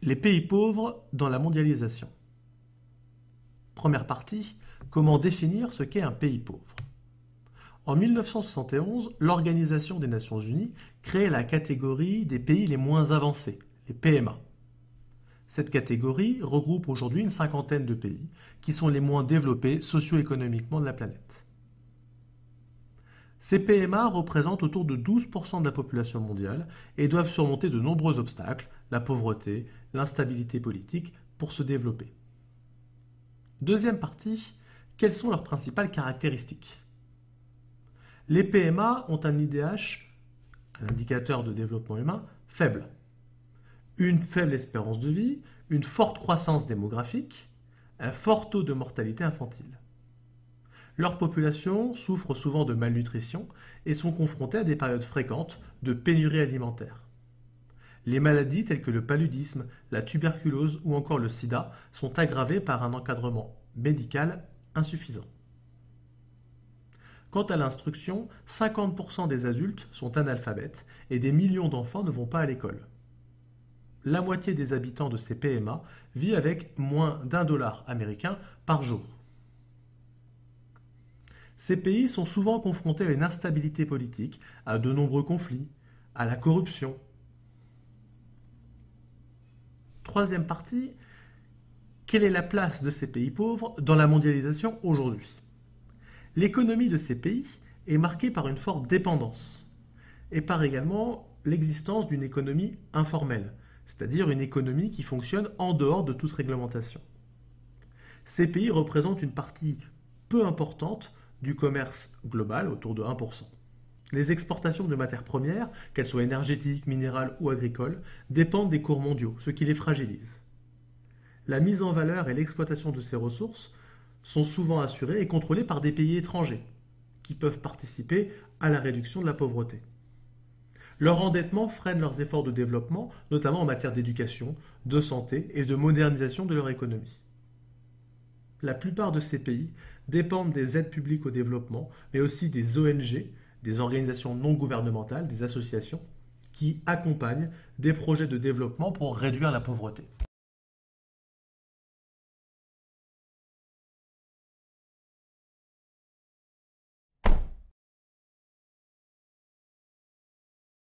Les pays pauvres dans la mondialisation. Première partie, comment définir ce qu'est un pays pauvre. En 1971, l'Organisation des Nations Unies crée la catégorie des pays les moins avancés, les PMA. Cette catégorie regroupe aujourd'hui une cinquantaine de pays qui sont les moins développés socio-économiquement de la planète. Ces PMA représentent autour de 12% de la population mondiale et doivent surmonter de nombreux obstacles, la pauvreté, l'instabilité politique, pour se développer. Deuxième partie, quelles sont leurs principales caractéristiques? Les PMA ont un IDH, un indicateur de développement humain, faible. Une faible espérance de vie, une forte croissance démographique, un fort taux de mortalité infantile. Leur population souffre souvent de malnutrition et sont confrontées à des périodes fréquentes de pénurie alimentaire. Les maladies telles que le paludisme, la tuberculose ou encore le sida sont aggravées par un encadrement médical insuffisant. Quant à l'instruction, 50% des adultes sont analphabètes et des millions d'enfants ne vont pas à l'école. La moitié des habitants de ces PMA vit avec moins d'$1 américain par jour. Ces pays sont souvent confrontés à une instabilité politique, à de nombreux conflits, à la corruption. Troisième partie, quelle est la place de ces pays pauvres dans la mondialisation aujourd'hui? L'économie de ces pays est marquée par une forte dépendance et par également l'existence d'une économie informelle, c'est-à-dire une économie qui fonctionne en dehors de toute réglementation. Ces pays représentent une partie peu importante du commerce global, autour de 1%. Les exportations de matières premières, qu'elles soient énergétiques, minérales ou agricoles, dépendent des cours mondiaux, ce qui les fragilise. La mise en valeur et l'exploitation de ces ressources sont souvent assurées et contrôlées par des pays étrangers, qui peuvent participer à la réduction de la pauvreté. Leur endettement freine leurs efforts de développement, notamment en matière d'éducation, de santé et de modernisation de leur économie. La plupart de ces pays dépendent des aides publiques au développement, mais aussi des ONG, des organisations non gouvernementales, des associations, qui accompagnent des projets de développement pour réduire la pauvreté.